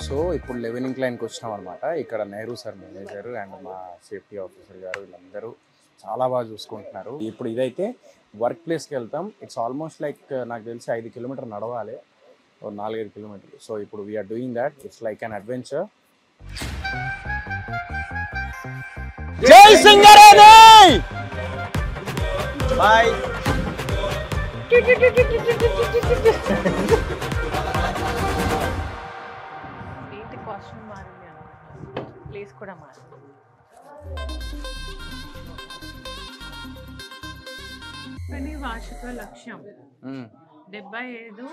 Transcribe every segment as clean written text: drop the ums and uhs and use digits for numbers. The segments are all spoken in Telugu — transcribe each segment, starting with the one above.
సో ఇప్పుడు లెవెన్ ఇంక్లైన్కి వచ్చినాం అనమాట. ఇక్కడ నెహ్రూ సార్ మేనేజర్ అండ్ మా సేఫ్టీ ఆఫీసర్ గారు వీళ్ళందరూ చాలా బాగా చూసుకుంటున్నారు. ఇప్పుడు ఇదైతే వర్క్ ప్లేస్కి వెళ్తాం. ఇట్స్ ఆల్మోస్ట్ లైక్ నాకు తెలిసి 5 కిలోమీటర్ నడవాలి, 4-5 కిలోమీటర్లు. సో ఇప్పుడు we are doing that. It's like an adventure. Jai Singareni! Bye. Costume మారింది అనుకుంటా, ప్లేస్ కూడా మారింది. పని వార్షిక లక్ష్యం 75 కాదు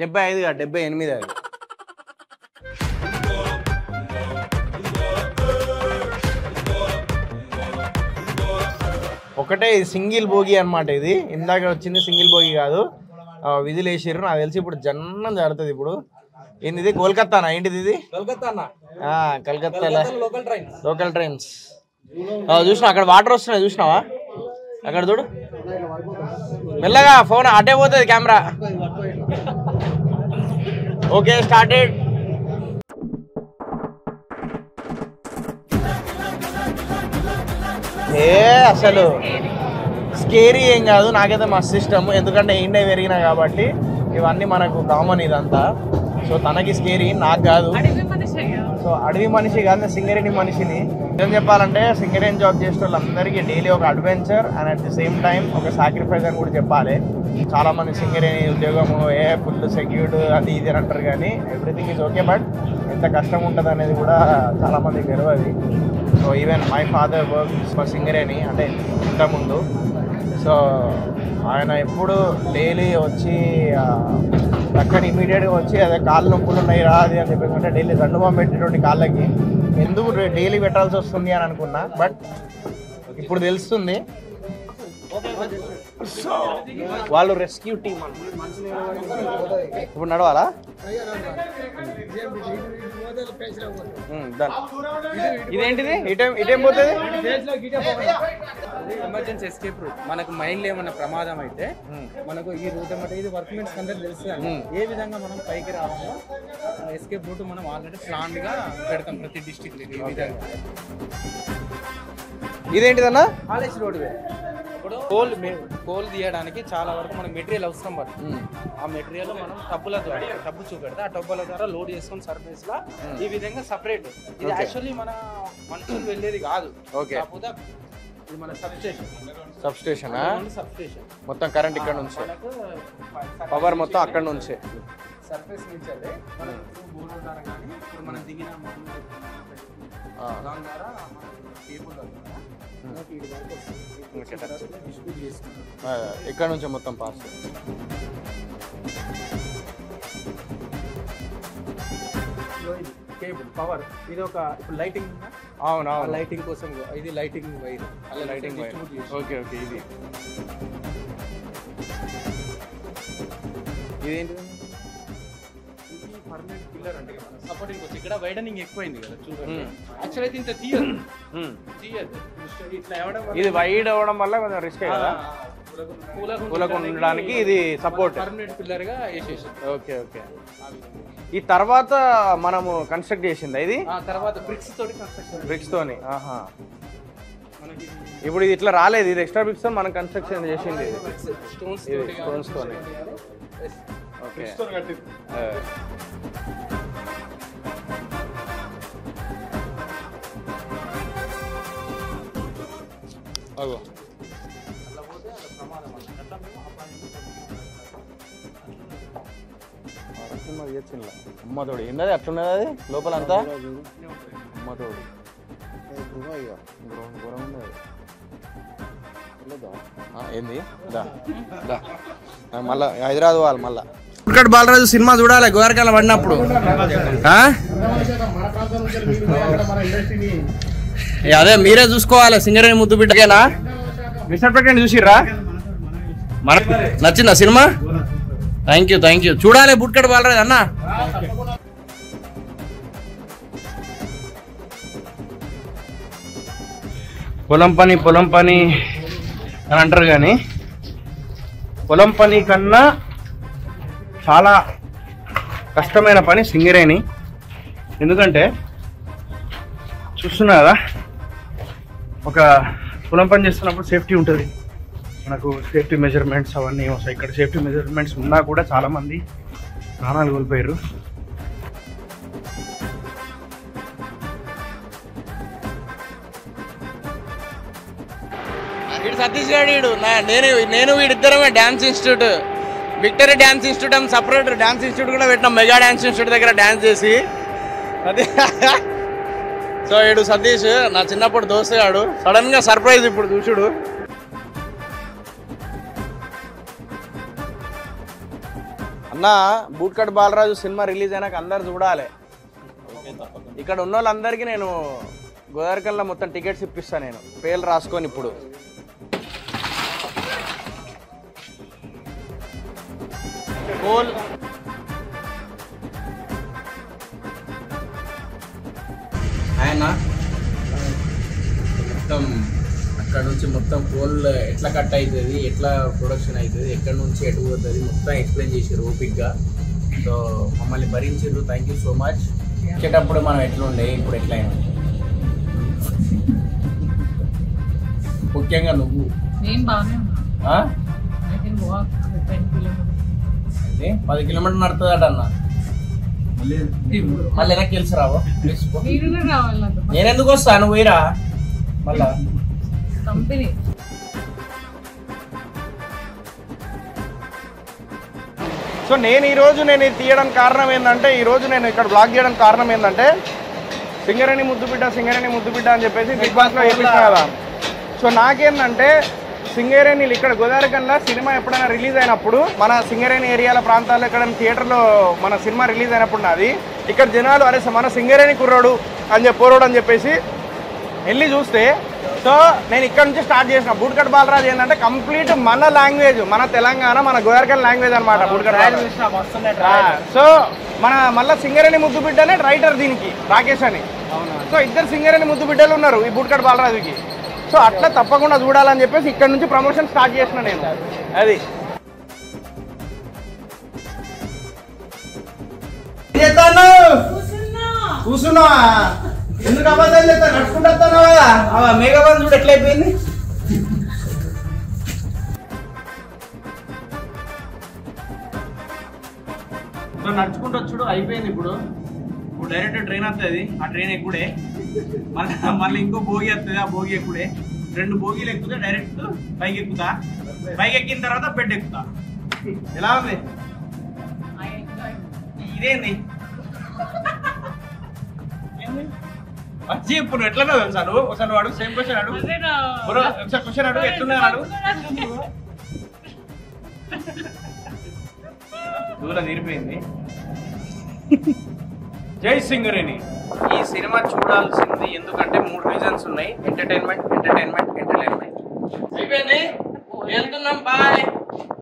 78 అది. ఒకటే సింగిల్ భోగి అనమాట. ఇది ఇందాక వచ్చింది సింగిల్ భోగి కాదు, విధులు వేసారు. నాకు తెలిసి ఇప్పుడు జన్నం జరుగుతుంది. ఇప్పుడు ఏంది ఇది? కోల్కత్తానా ఏంటిది ఇది? Calcutta local trains. చూసినా అక్కడ వాటర్ వస్తున్నాయి, చూసినావా? అక్కడ చూడు, మెల్లగా ఫోన్ అటే పోతుంది కెమెరా. Okay, started. అసలు స్కేరీ ఏం కాదు, నాకైతే మస్తు ఇష్టం. ఎందుకంటే ఇండియా పెరిగినా కాబట్టి ఇవన్నీ మనకు కామన్ ఇదంతా. సో తనకి స్కేరీ, నాకు కాదు. సో అడవి మనిషి కాదు, నేను సింగరేణి మనిషిని. ఏం చెప్పాలంటే సింగరేణి జాబ్ చేసే వాళ్ళందరికీ డైలీ ఒక adventure and at the same time ఒక సాక్రిఫైస్ అని కూడా చెప్పాలి. చాలా మంది సింగరేణి ఉద్యోగము ఫుల్ సెక్యూర్డ్ అది ఇది అని అంటారు, కానీ ఎవ్రీథింగ్ ఈజ్ ఓకే. బట్ ఎంత కష్టం ఉంటుంది అనేది కూడా చాలా మందికి తెలియదు. So even my father work for Singareni అంటే ఇంతకుముందు. సో ఆయన ఎప్పుడు డైలీ వచ్చి అక్కడ ఇమీడియట్గా వచ్చి అదే కాళ్ళు నొప్పులు ఉన్నాయి రా అది అని చెప్పేసి అంటే డైలీ దండుమా పెట్టేటువంటి కాళ్ళకి ఎందుకు డైలీ పెట్టాల్సి వస్తుంది అని అనుకున్నా. బట్ ఇప్పుడు తెలుస్తుంది. సో వాళ్ళు రెస్క్యూ టీమ్ ఇప్పుడు నడవాలా? ఇదేంటిది? ఇటేం పోతుంది? Emergency escape route. మనకు మైండ్ ఏమన్నా ప్రమాదం అయితే మనకు ఈ రూట్ ఏమంటే ఇది వర్క్మెన్స్ అందరికి తెలుస్తుంది ఏ విధంగా మనం పైకి రావాలో. ఎస్కేప్ రూట్ మనం ఆల్రెడీ ప్లాన్ గా పెడతాం ప్రతి డిస్ట్రిక్ట్. ఈ విధంగా ఇదేంటిదన్నా? కాలేజ్ రోడ్ ఇప్పుడు కోల్ తీయడానికి చాలా వరకు మనకు మెటీరియల్ అవసరం పడుతుంది. ఆ మెటీరియల్ మనం టబ్బుల ద్వారా టబ్బు చూపెడితే ఆ టబ్బుల ద్వారా లోడ్ చేసుకుని సర్ఫేస్ లా ఈ విధంగా సపరేట్. ఇది యాక్చువల్లీ మన మనుషులు వెళ్ళేది కాదు, కాకపోతే ఇది మన సబ్స్టేషన్ మొత్తం కరెంట్ ఇక్కడ నుంచి, పవర్ మొత్తం అక్కడ నుంచి సర్ఫేస్ నుంచి అదే బోర్డు ద్వారా కానీ ఇప్పుడు మనం దిగిన దాని ద్వారా కేబుల్ ఇక్కడ నుంచి మొత్తం పాస్. కేబుల్ పవర్ ఇది ఒక లైటింగ్. అవును, లైటింగ్ కోసం ఇది lighting wire. Lighting wire. Okay okay. ఇది ఇదేంటి? పర్మనెంట్ పిల్లర్ అంటే సపోర్టింగ్ వచ్చి ఇక్కడ వైడనింగ్ ఎక్కువైంది కదా చూడండి. యాక్చువల్ అయితే ఇంత తీయదు. ఇది వైడ్ అవ్వడం వల్ల కొంచెం రిస్క్ కదా, కూలకు ఉండడానికి ఇది సపోర్ట్ పర్మనెంట్ పిల్లర్ గా వేసేసి. Okay okay. ఈ తర్వాత మనము కన్స్ట్రక్ట్ చేసింది ఇది తర్వాత బ్రిక్స్ తోటి కన్స్ట్రక్షన్. బ్రిక్స్ తోని. ఇప్పుడు ఇది ఇట్లా రాలేదు, ఇది ఎక్స్ట్రా బ్రిక్స్ తో మనం కన్స్ట్రక్షన్ చేసింది. స్టోన్స్ తోని. ఓకే. అగో అమ్మతోడు ఏంటది అట్లున్నది అది లోపలంతా? అమ్మతోడు ఏంది? మళ్ళా హైదరాబాద్ వాళ్ళు మళ్ళా ఇక్కడ బాలరాజు సినిమా చూడాలి గోరకాల పడినప్పుడు. అదే మీరే చూసుకోవాలి. సింగరేణి ముద్దు బిడ్డకేనా? విశాఖపట్నం చూసిర్రా? నచ్చిందా సినిమా? Thank you. చూడాలి బుట్కడ బాలరాజు అన్న. పొలం పని అని అంటారు, కానీ పొలం పని కన్నా చాలా కష్టమైన పని సింగరేణి. ఎందుకంటే చూస్తున్నా కదా, ఒక పొలం పని చేస్తున్నప్పుడు సేఫ్టీ ఉంటుంది, మనకు సేఫ్టీ మెజర్మెంట్స్ అవన్నీ వస్తాయి. ఇక్కడ సేఫ్టీ మెజర్మెంట్స్ ఉన్నా కూడా చాలామంది ప్రాణాలు కోల్పోయారు. వీడు సతీష్ గారు, వీడు నేను వీడిద్దరమే dance institute, victory dance institute అని సపరేట్ డ్యాన్స్ ఇన్స్టిట్యూట్ కూడా పెట్టినాం, మెగా డ్యాన్స్ ఇన్స్టిట్యూట్ దగ్గర డ్యాన్స్ చేసి. అదే సో వీడు సతీష్ నా చిన్నప్పుడు దోస్తగాడు, సడన్ గా సర్ప్రైజ్ ఇప్పుడు చూసుడు. అన్న boot cut Balaraju cinema release అయినాక అందరు చూడాలి. ఇక్కడ ఉన్న వాళ్ళందరికీ నేను గోదావరికల్లా మొత్తం టికెట్స్ ఇప్పిస్తాను, నేను పేర్లు రాసుకొని. ఇప్పుడు కోల్ ఆయన మొత్తం అక్కడ నుంచి మొత్తం కోల్ ఎట్లా కట్ అవుతుంది, ఎట్లా ప్రొడక్షన్ అవుతుంది, ఎక్కడ నుంచి ఎటు పోతుంది మొత్తం ఎక్స్ప్లెయిన్ చేసారు ఓపిక్గా. సో మమ్మల్ని భరించారు, థ్యాంక్ యూ సో మచ్. వచ్చేటప్పుడు మనం ఎట్లా ఉండే, ఇప్పుడు ఎట్లయినా ముఖ్యంగా నువ్వు నేను బాగానే ఉన్నా. I can walk 10 kilometers. అదే 10 కిలోమీటర్లు నడుతుందట అన్న. మళ్ళీ వెనక్కి తెలిసి రావు, మీరు కూడా రావాలి నాతో. నేను ఎందుకు వస్తాను, పోయిరా మళ్ళా కంపెనీ. సో నేను ఈరోజు ఇది తీయడానికి కారణం ఏంటంటే, ఈరోజు నేను ఇక్కడ బ్లాగ్ చేయడానికి కారణం ఏంటంటే, సింగరేణి ముద్దుబిడ్డ అని చెప్పేసి బిగ్ బాస్లో వేయించిన కదా. సో నాకేంటంటే సింగరేణిలు ఇక్కడ గోదావరికల్లా సినిమా ఎప్పుడైనా రిలీజ్ అయినప్పుడు, మన సింగరేణి ఏరియాల ప్రాంతాల్లో ఎక్కడైనా థియేటర్లో మన సినిమా రిలీజ్ అయినప్పుడు నాది ఇక్కడ జనాలు అరే మన సింగరేణి కుర్రాడు పోరాడు అని చెప్పేసి వెళ్ళి చూస్తే, సో నేను ఇక్కడ నుంచి స్టార్ట్ చేసిన. బూట్ కట్ బాలరాజు ఏంటంటే కంప్లీట్ మన లాంగ్వేజ్, మన తెలంగాణ, మన గోదావరికల్ లాంగ్వేజ్ అనమాట బూట్ కట్ బాలరాజు. సో మన మళ్ళీ సింగరేణి ముద్దు బిడ్డనే రైటర్ దీనికి, రాకేష్ అని. సో ఇద్దరు సింగరేణి ముద్దు బిడ్డలు ఉన్నారు ఈ బూట్ కట్ బాలరాజుకి. సో అట్లా తప్పకుండా చూడాలని చెప్పేసి ఇక్కడ నుంచి ప్రమోషన్ స్టార్ట్ చేసిన నేను. అది కూర్చున్నా ఎందుకు అబద్ధాలు చెప్తా, నడుచుకుంటా కదా మేఘవాన్ చూడు ఎట్లయిపోయింది. నడుచుకుంటూ వచ్చుడు అయిపోయింది. ఇప్పుడు డైరెక్ట్ ట్రైన్ వస్తుంది, ఆ ట్రైన్ ఎక్కుడే, మళ్ళీ ఇంకో భోగి వస్తుంది, ఆ భోగి ఎక్కుడే, 2 భోగిలు ఎక్కుతే డైరెక్ట్ పైకి ఎక్కుతా. పైకి ఎక్కిన తర్వాత బెడ్ ఎక్కుతా. ఎలా ఉంది ఇదేంది వచ్చి ఇప్పుడు ఎట్లా తెలుసా నువ్వు? ఒకసారి నువ్వు అడుగు, సేమ్ క్వశ్చన్ అడుగు, ఒకసారి క్వశ్చన్ అడుగు, ఎట్లున్నా అడుగు. దూరం తీరిపోయింది. జై సింగరేణి. ఈ సినిమా చూడాల్సింది ఎందుకంటే 3 రీజన్స్ ఉన్నాయి. ఎంటర్టైన్మెంట్. అయిపోయింది, వెళ్తున్నాం, బాయ్.